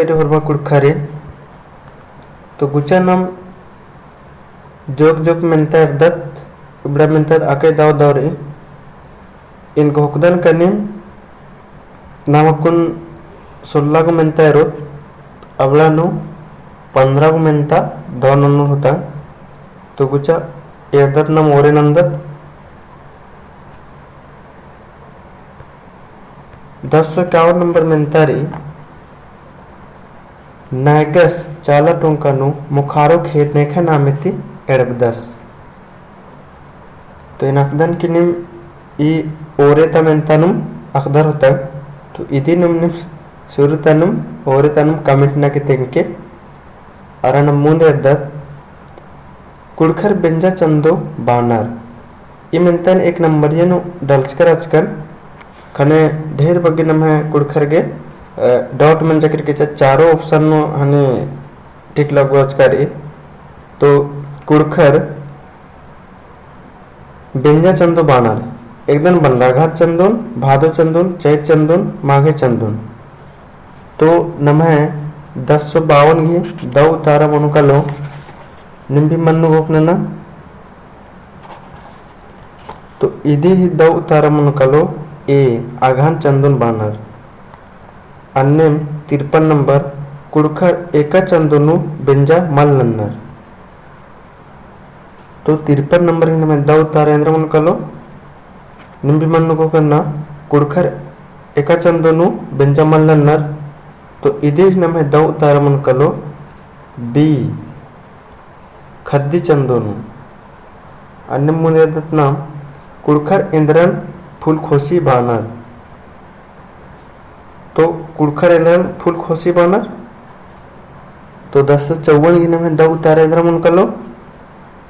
ಹೊರಬ ಕುಡ್ಖಾರಿ तो गुचा नाम joke joke मेंतर दत इबड़ा मेंतर आके दाव दावरे इनको हुकदन कनिम नामकुन 16 को मेंतर रोत अबला नु 15 को मेंता दोनों होता तो गुचा एदत नाम ओरे नंदत 1051 नंबर मेंतारी नायगस चाला टोंकानु मुखारो खेत नेखे नामिति एड़बदस तो इन अकदन की निम ई ओरे तमेंतनुम अकदर होता तो इदी निम शुरू तनुम ओरे तनुम कमिट ना के तेंके अरण मुंदे एड़दत कुड़खर बेंजा चंदो बानर ये मेंतन एक नंबर ये नु डलचकर अचकन खने ढेर बगे नम है कुड़खर के डॉट में जकर के चारों ऑप्शन नो हने ठीक लगवाच करी तो कुड़खर बेंजा चंदो बानर एकदम बनराघात चंदन भादो चंदन चैत चंदन माघे चंदन तो नम है 1052 घी दौ तारा मनुकलो निम्बी मनु गोपना तो इदी ही दौ तारा मनुकलो ए आघान चंदन बानर अन्य 53 नंबर कुड़खर एका चंदनु बेंजा मल्लन्नर तो 53 नंबर में दौ तारेंद्र मन कलो निम्बी मनु को करना कुड़खर एका चंदनु बेंजा मल्लन्नर तो इधे में दौ तार मन कलो बी खद्दी चंदनु अन्य मुने नाम कुड़खर इंद्रन फूल खोसी बानर तो कुड़खर इंद्रन फूल खोसी बानर तो 1054 गिने में दौ तारा इंद्र मन कलो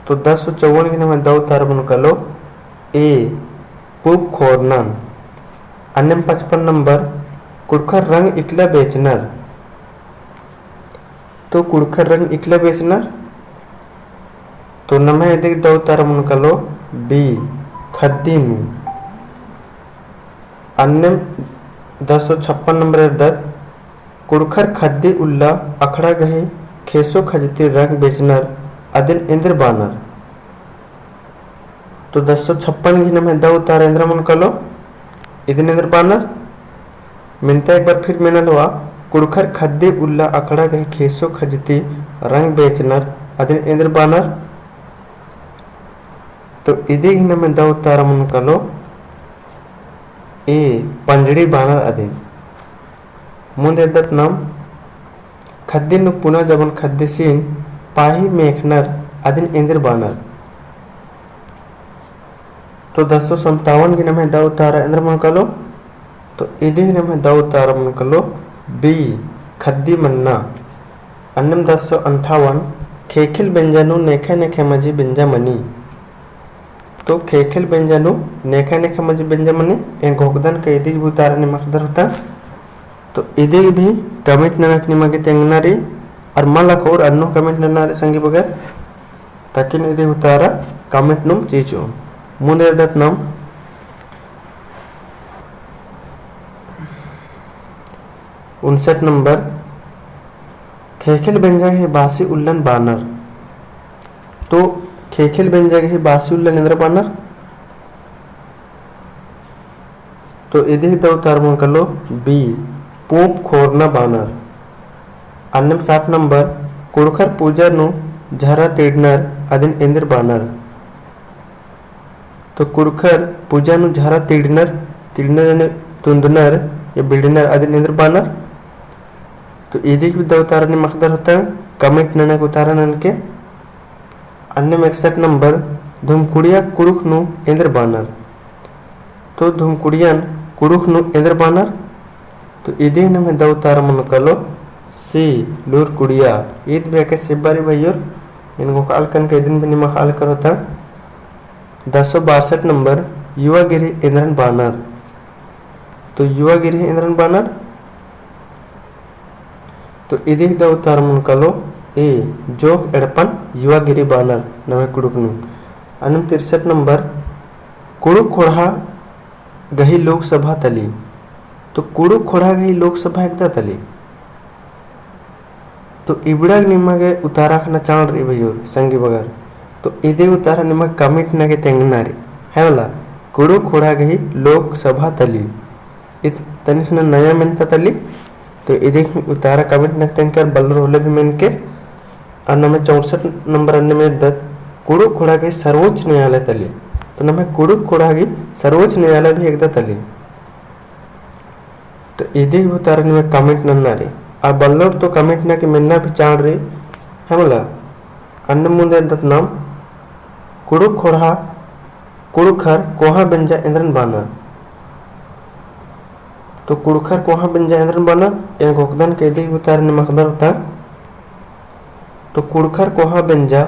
तो 1054 गिने में दौ तारा मन कलो ए पूब खोरनन अन्य 55 नंबर कुड़खर रंग इकला बेचनर तो कुड़खर रंग इकला बेचनर तो नम है देख दौ तारा मन कलो बी खद्दी में अन्य 1056 नंबर दत्त कुड़खर खद्दी उल्ला अखड़ा गहे खेसो खजती रंग बेचनर अदिन इंद्र बानर तो 1056 घिन में दौ तारा इंद्र मन कलो इदिन इंद्र बानर मिनता एक बार फिर मेनल हुआ कुड़खर खद्दी उल्ला अखड़ा गहे खेसो खजती रंग बेचनर अदिन इंद्र बानर तो इदी घिन में दौ तारा मन कलो ए पंजड़ी बानर अदिन मुंदे दत्त नाम खद्दी नु पुना जबन खद्दी सीन पाही मेखनर अदिन इंद्र बानर तो 1057 गिन में दौ तारा इंद्र मन कलो तो इदी गिन में दौ तारा मन कलो बी खद्दी मन्ना अन्नम 1058 खेखिल बेंजानु नेखे नेखे मजी बेंजामनी तो खेखिल बेंजानु नेखे नेखे मजी बेंजामनी इन घोकदन के इदी बुतारा ने मकदर होता तो इधे भी कमेंट नमक निमगे तेंगनारी और मलक और अन्नो कमेंट ननारी संगी बगैर ताकि इधे उतारा कमेंट नुम चीचो मुंदे दत नाम 59 नंबर खेखिल बेंजा है बासी उल्लन बानर तो खेखिल बेंजा है बासी उल्लन इंद्र बानर तो इधे दो तार मन कलो बी पूप खोरना बानर अन्य 7 नंबर कुड़खर पूजा नु झरा तेडनर अदिन इंद्र बानर तो कुड़खर पूजा नु झरा तेडनर तिडनर ने तुंदनर या बिल्डनर अदिन इंद्र बानर तो इदी भी दो तारा ने मकदर होता है कमेंट नने को तारा नन के अन्य 61 नंबर धूमकुड़िया कुड़ुख नु इंद्र बानर तो धूमकुड़ियन कुड़ुख नु इंद्र बानर तो इदी में दौ तारा मन कलो सी लूर कुड़िया ईद बेके सिब्बारी भैया इनको काल कन के दिन भी निमा काल करो था 1062 नंबर युवागिरी इंद्रन बानर तो युवागिरी इंद्रन बानर तो इदी दौ तारा मन कलो ए जोग एड़पन युवागिरी बानर नवे कुड़ुकनु अन्य 63 नंबर कुड़ुक खोड़ा गही लोकसभा तली तो कुड़ुक खोड़ा गही लोकसभा एकदा तली तो इबड़ा निम्गे उतारा चाण री भैयोर संगी बगर तो इदे उतारा निम्गे कमिट नागे तेंगनारी है वाला कुड़ू खोड़ा गई लोकसभा तली इत तनिस नया मेनता तली तो इदे उतारा कमिट नाग तेंकर बल्लर होले भी मेन के और नमे 64 नंबर अन्य में दत कुड़ू खोड़ा गई सर्वोच्च न्यायालय तली तो नमे कुड़ू खोड़ा गई सर्वोच्च न्यायालय भी एकदा तली तो इदे उतारा निम्गे कमिट नन्नारी आ बल्लर तो कमिट ना कि मिलना भी चाण रही है बोला अन्य मुंदे दत नाम कुड़ुक खोड़ा कुड़ुखर कोहा बेंजा इंद्रन बानर तो कुड़ुखर कोहा बेंजा इंद्रन बानर इन गोकदन के दी उतार ने मकदर होता तो कुड़ुखर कोहा बेंजा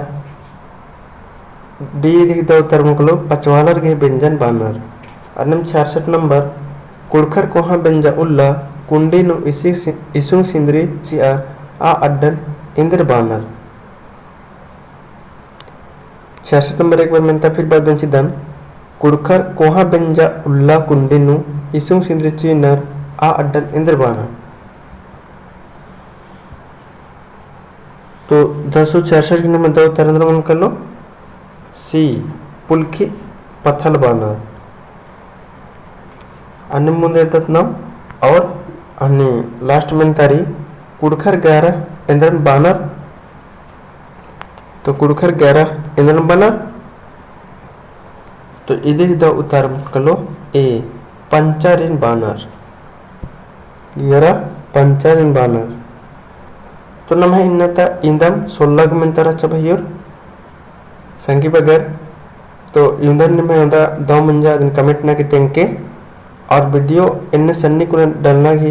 डी दी द उतार मुकलो पचवालर के बेंजन बानर अन्य 66 नंबर कुड़खर कोहा बेंजा उल्ला कुंडी नु इसुंग सिंदरी चिया आ अड्डन इंद्र बानर 66 नंबर एक बार मिलता फिर बात बंसी दन कुड़खर कोहा बेंजा उल्ला कुंडी नु इसुंग सिंदरी चिनर आ अड्डन इंद्र बानर तो 1066 के नंबर दो तरंद्र मन कर लो सी पुलखी पथल बानर अन्य मुंदे दत नाम और अन्य लास्ट में तारी कुड़खर 11 इंद्रन बानर तो कुड़खर 11 इंद्रन बानर तो इधे द उतार कलो ए पंचारिन बानर यरा पंचारिन बानर तो नम है इन्नता इंदम 16 में तारा चबहियोर संगी बगर तो इंदन में होता दो मंजा दिन कमेंट ना कि तेंके और वीडियो इन्ने सन्नी को डालना ही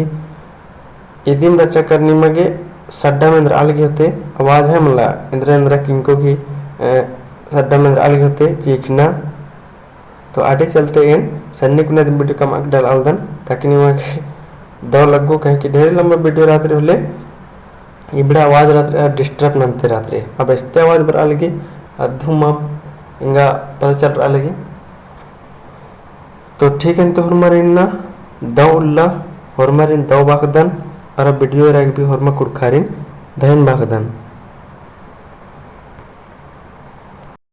इदिम रचा करनी मगे सड्डा में अलग होते आवाज है मला इंद्र किंको की सड्डा में अलग होते चीखना तो आगे चलते इन सन्नी को वीडियो कम डाल आलदन ताकि निमागे दो लगो कहीं कि ढेर लंबा वीडियो रात्रि होले इबड़ा आवाज रात्रि डिस्टर्ब नंते रात्रि अब इस्ते आवाज बर अलगे धूम इंगा पता चल रहा लगे तो ठीक है तो हरमारिन दो उल्ला हरमारिन दो बाकदन और वीडियो भी हरमा कुड़खारिन धन बाकदन।